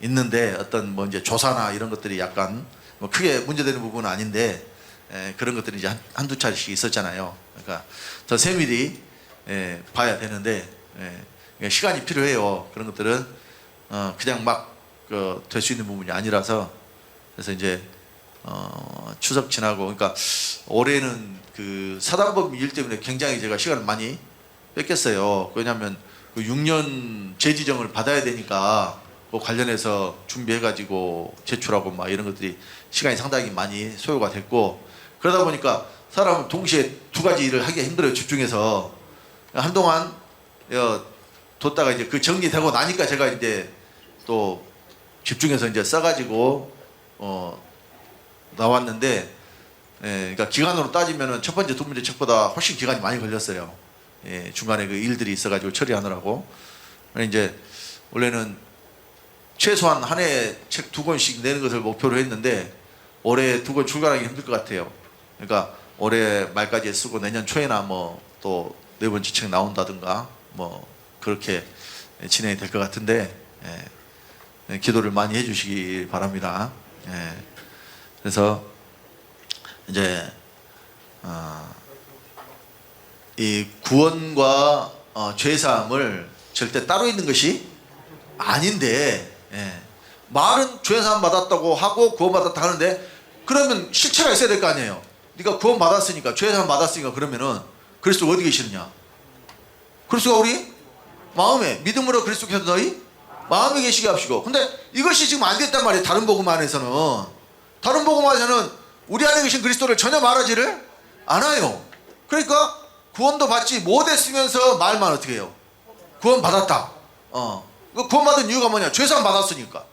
[SPEAKER 2] 있는데, 어떤 뭐 이제 조사나 이런 것들이 약간 뭐 크게 문제되는 부분은 아닌데 그런 것들이 이제 한두 차례씩 있었잖아요. 그러니까 더 세밀히 봐야 되는데 시간이 필요해요. 그런 것들은 그냥 막 될 수 있는 부분이 아니라서. 그래서 이제 추석 지나고, 그러니까 올해는 그 사단법 일 때문에 굉장히 제가 시간을 많이 뺏겼어요. 왜냐하면 그 6년 재지정을 받아야 되니까 그 관련해서 준비해가지고 제출하고 막 이런 것들이 시간이 상당히 많이 소요가 됐고, 그러다 보니까 사람은 동시에 두 가지 일을 하기가 힘들어요. 집중해서. 한동안 뒀다가 이제 그 정리되고 나니까 제가 이제 또 집중해서 이제 써가지고 나왔는데, 그러니까 기간으로 따지면은 첫 번째, 두 번째 책보다 훨씬 기간이 많이 걸렸어요. 중간에 그 일들이 있어가지고 처리하느라고. 이제 원래는 최소한 한 해에 책 2권씩 내는 것을 목표로 했는데 올해 2권 출간하기 힘들 것 같아요. 그러니까 올해 말까지 쓰고 내년 초에나 뭐 또 네 번째 책 나온다든가 뭐 그렇게 진행이 될 것 같은데, 기도를 많이 해주시기 바랍니다. 그래서 이제 이 구원과 죄사함을 절대 따로 있는 것이 아닌데, 말은 죄사함 받았다고 하고 구원 받았다 하는데, 그러면 실체가 있어야 될 거 아니에요. 네가 구원 받았으니까, 죄사함 받았으니까, 그러면은 그리스도가 어디 계시느냐? 그리스도가 우리 마음에, 믿음으로 그리스도께서 너희 마음에 계시게 합시고. 근데 이것이 지금 안 됐단 말이에요. 다른 복음 안에서는. 다른 복음 안에서는 우리 안에 계신 그리스도를 전혀 말하지를 않아요. 그러니까 구원도 받지 못했으면서 말만 어떻게 해요? 구원 받았다. 구원 받은 이유가 뭐냐? 죄사함 받았으니까.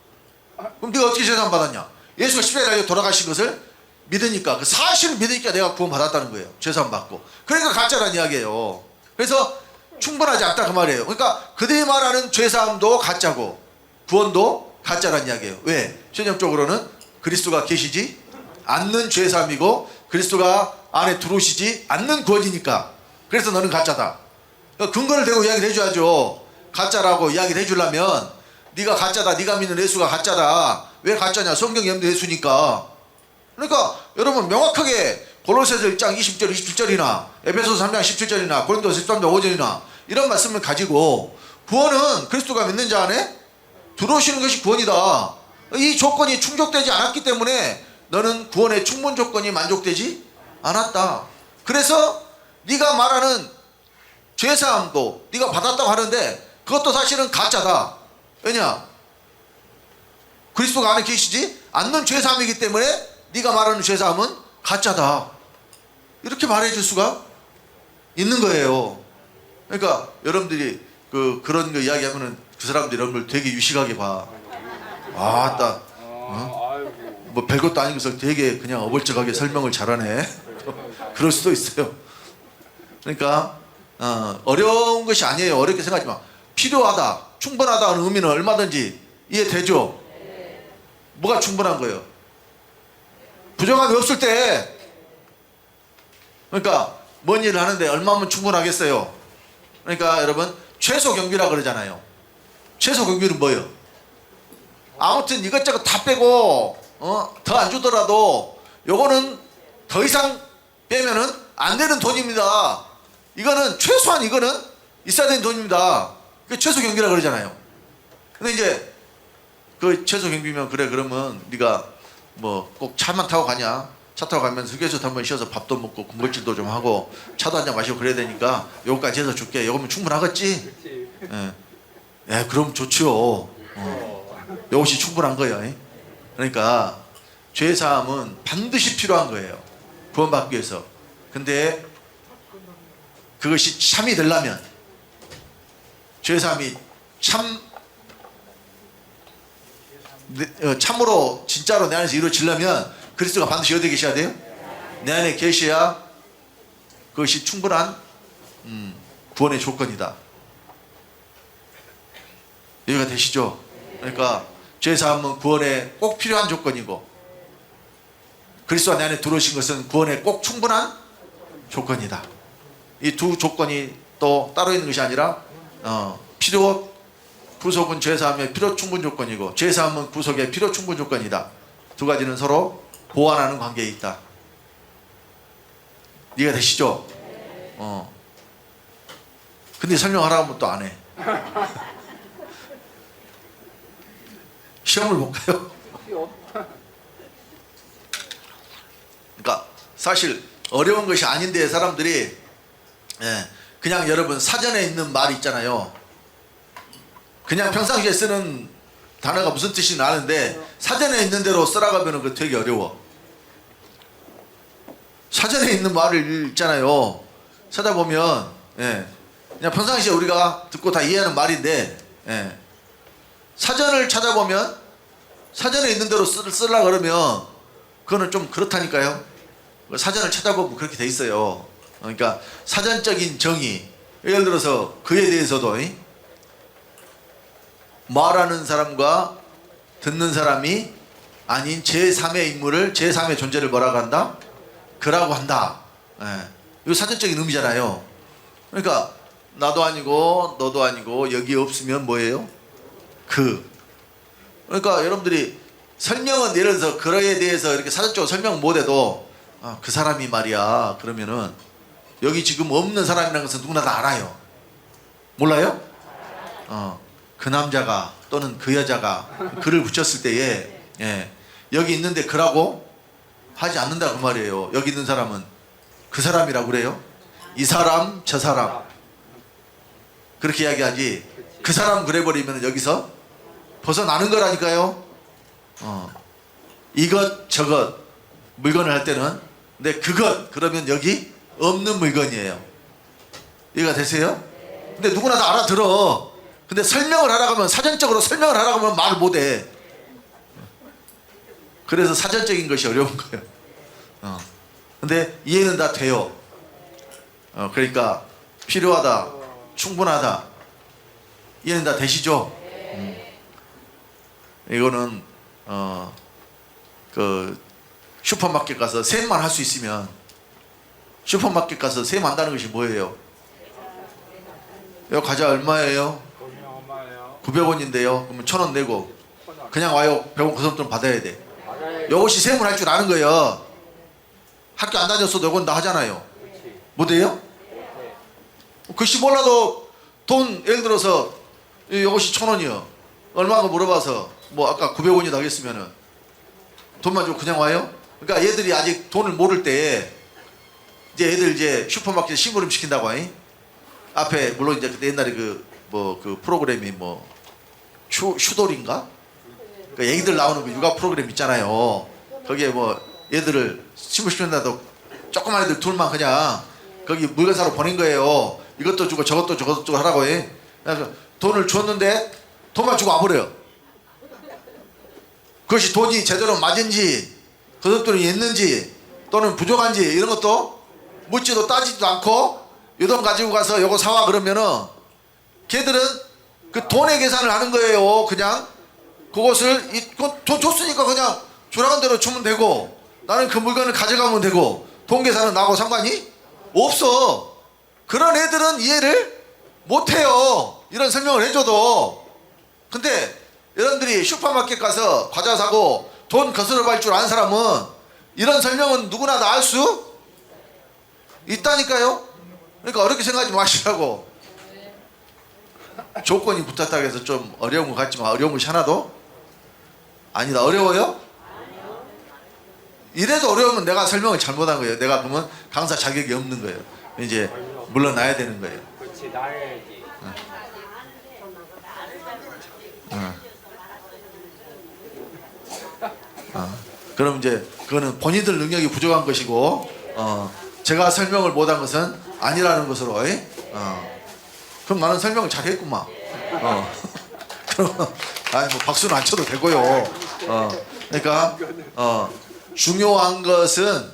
[SPEAKER 2] 그럼 네가 어떻게 죄사함 받았냐? 예수가 십자가에 달려 돌아가신 것을 믿으니까, 그 사실을 믿으니까 내가 구원 받았다는 거예요. 죄사함 받고. 그러니까 가짜란 이야기예요. 그래서 충분하지 않다 그 말이에요. 그러니까 그들이 말하는 죄사함도 가짜고 구원도 가짜란 이야기예요. 왜? 전형적으로는 그리스도가 계시지 않는 죄사함이고 그리스도가 안에 들어오시지 않는 구원이니까. 그래서 너는 가짜다. 근거를 대고 이야기를 해줘야죠. 가짜라고 이야기를 해주려면 네가 가짜다, 네가 믿는 예수가 가짜다. 왜 가짜냐? 성경이 없는 예수니까. 그러니까 여러분 명확하게 고로새서 1장 20절 27절이나 에베소서 3장 17절이나 고린도서 13장 5절이나 이런 말씀을 가지고 구원은 그리스도가 믿는 자 안에 들어오시는 것이 구원이다. 이 조건이 충족되지 않았기 때문에 너는 구원의 충분 조건이 만족되지 않았다. 그래서 네가 말하는 죄사함도 네가 받았다고 하는데 그것도 사실은 가짜다. 왜냐? 그리스도가 안에 계시지 않는 죄사함이기 때문에 네가 말하는 죄사함은 가짜다. 이렇게 말해줄 수가 있는 거예요. 그러니까 여러분들이 그런 거 이야기하면은 그 사람들이 이런 걸 되게 유식하게 봐. 아따, 뭐 별것도 아닌 것을 되게 그냥 어벌쩍하게 설명을 잘하네. 그럴 수도 있어요. 그러니까 어려운 것이 아니에요. 어렵게 생각하지 마. 필요하다, 충분하다는 의미는 얼마든지 이해되죠. 뭐가 충분한 거예요? 부정함이 없을 때. 그러니까 뭔 일을 하는데 얼마면 충분하겠어요? 그러니까 여러분 최소 경비라 그러잖아요. 최소 경비는 뭐예요? 아무튼 이것저것 다 빼고 더 안 주더라도 요거는 더 이상 빼면은 안 되는 돈입니다. 이거는 최소한 이거는 있어야 되는 돈입니다. 그 최소 경비라 그러잖아요. 근데 이제 그 최소 경비면 그래 그러면 네가 뭐 꼭 차만 타고 가냐? 차 타고 가면 휴게소 한번 쉬어서 밥도 먹고 군것질도 좀 하고 차도 한잔 마시고 그래야 되니까 요거까지 해서 줄게. 요거면 충분하겠지? 예, 그럼 좋죠. 요것이 충분한 거예요. 그러니까 죄사함은 반드시 필요한 거예요. 구원받기 위해서. 근데 그것이 참이 되려면 죄사함이 참으로 진짜로 내 안에서 이루어지려면 그리스도가 반드시 어디 계셔야 돼요? 내 안에 계셔야 그것이 충분한 구원의 조건이다. 이해가 되시죠? 그러니까 죄사함은 구원에 꼭 필요한 조건이고 그리스도가 내 안에 들어오신 것은 구원에 꼭 충분한 조건이다. 이 두 조건이 또 따로 있는 것이 아니라 구속은 죄사함의 필요 충분 조건이고 죄사함은 구속의 필요 충분 조건이다. 두 가지는 서로 보완하는 관계에 있다. 이해가 되시죠? 근데 설명하라고 하면 또 안 해. 시험을 볼까요? 그러니까 사실 어려운 것이 아닌데 사람들이 그냥 여러분 사전에 있는 말이 있잖아요. 그냥 평상시에 쓰는 단어가 무슨 뜻인지 아는데 사전에 있는 대로 쓰라가면 그 되게 어려워. 사전에 있는 말을 읽잖아요. 찾아보면 그냥 평상시에 우리가 듣고 다 이해하는 말인데 사전을 찾아보면 사전에 있는 대로 쓰려고 그러면 그거는 좀 그렇다니까요. 사전을 찾아보면 그렇게 돼 있어요. 그러니까 사전적인 정의, 예를 들어서 그에 대해서도 말하는 사람과 듣는 사람이 아닌 제3의 인물을 제3의 존재를 뭐라고 한다? 그라고 한다. 이거 사전적인 의미잖아요. 그러니까 나도 아니고 너도 아니고 여기 없으면 뭐예요? 그. 그러니까 여러분들이 설명은 예를 들어서 그에 대해서 이렇게 사전적으로 설명 못해도 그 사람이 말이야 그러면은 여기 지금 없는 사람이라는 것은 누구나 다 알아요. 몰라요? 그 남자가 또는 그 여자가 그를 붙였을 때에 여기 있는데 그라고 하지 않는다 그 말이에요. 여기 있는 사람은 그 사람이라고 그래요. 이 사람 저 사람 그렇게 이야기하지. 그 사람 그래버리면 여기서 벗어나는 거라니까요. 이것 저것 물건을 할 때는 근데 그것 그러면 여기 없는 물건이에요. 이해가 되세요? 근데 누구나 다 알아들어. 근데 설명을 하라고 하면 사전적으로 설명을 하라고 하면 말을 못해. 그래서 사전적인 것이 어려운 거예요. 근데 이해는 다 돼요. 그러니까 필요하다, 충분하다. 이해는 다 되시죠? 이거는 그 슈퍼마켓 가서 세입만 할 수 있으면 슈퍼마켓 가서 세입 한다는 것이 뭐예요? 요 과자 얼마예요? 900원인데요. 그러면 1,000원 내고 그냥 와요. 100원 고성돈 받아야 돼. 요것이 세입을 할 줄 아는 거예요. 학교 안 다녔어도 요건 다 하잖아요. 못해요? 글씨 몰라도 돈 예를 들어서 요것이 1,000원이요. 얼마가 물어봐서 뭐 아까 900원이다 하겠으면은 돈만 주고 그냥 와요? 그러니까 얘들이 아직 돈을 모를 때 이제 애들 이제 슈퍼마켓에 심부름 시킨다고 하니 앞에 물론 이제 그때 옛날에 그 프로그램이 뭐 슈돌인가? 그 애기들 나오는 그 육아 프로그램 있잖아요. 거기에 뭐 얘들을 심부름시킨다도 조그만 애들 둘만 그냥 거기 물건 사러 보낸 거예요. 이것도 주고 저것도 주고 하라고 해. 그래서 돈을 줬는데 돈만 주고 와버려요. 그것이 돈이 제대로 맞은지 거듭돈이 있는지 또는 부족한지 이런 것도 묻지도 따지지도 않고 이 돈 가지고 가서 요거 사와 그러면은 걔들은 그 돈의 계산을 하는 거예요. 그냥 그것을 돈 줬으니까 그냥 주라는 대로 주면 되고 나는 그 물건을 가져가면 되고 돈 계산은 나하고 상관이 없어. 그런 애들은 이해를 못해요. 이런 설명을 해줘도. 근데 여러분들이 슈퍼마켓 가서 과자 사고 돈 거스러 받을 줄 아는 사람은 이런 설명은 누구나 다 알 수 있다니까요. 그러니까 어렵게 생각하지 마시라고. 조건이 붙었다고 해서 좀 어려운 것 같지만 어려운 것이 하나도 아니다. 어려워요? 이래도 어려우면 내가 설명을 잘못한 거예요. 내가 그러면 강사 자격이 없는 거예요. 이제 물러나야 되는 거예요.
[SPEAKER 4] 그렇지, 나야지.
[SPEAKER 2] 그럼 이제 그거는 본인들 능력이 부족한 것이고 제가 설명을 못한 것은 아니라는 것으로 그럼 나는 설명을 잘했구만. 그럼 아니 뭐 박수는 안 쳐도 되고요. 그러니까 중요한 것은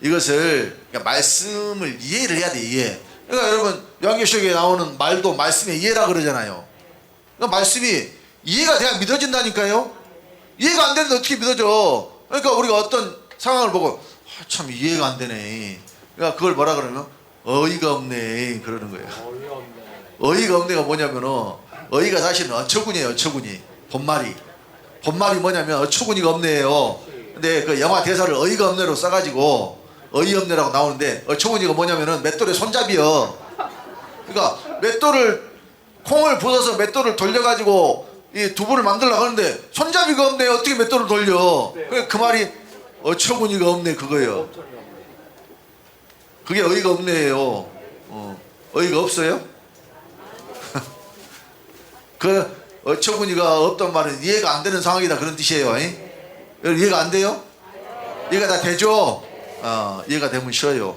[SPEAKER 2] 이것을 그러니까 말씀을 이해를 해야 돼. 이해. 그러니까 여러분 요한계시록에 나오는 말도 말씀의 이해라 그러잖아요. 그러니까 말씀이 이해가 돼야 믿어진다니까요. 이해가 안 되는데 어떻게 믿어져? 그러니까 우리가 어떤 상황을 보고 참 이해가 안 되네. 그러니까 그걸 뭐라 그러면 어이가 없네 그러는 거예요. 어이가 없네가 뭐냐면은 어이가 사실은 어처구니예요. 어처구니. 본말이 뭐냐면 어처구니가 없네요. 근데 그 영화 대사를 어이가 없네로 써가지고 어이없네라고 나오는데 어처구니가 뭐냐면은 맷돌의 손잡이요. 그러니까 맷돌을 콩을 부숴서 맷돌을 돌려가지고 이 두부를 만들려고 하는데 손잡이가 없네. 어떻게 맷돌을 돌려? 그 말이 어처구니가 없네 그거예요. 그게 어이가 없네요. 어이가 없어요? 그 어처구니가 없단 말은 이해가 안 되는 상황이다 그런 뜻이에요. 이해가 안 돼요? 이해가 다 되죠? 이해가 되면 쉬어요.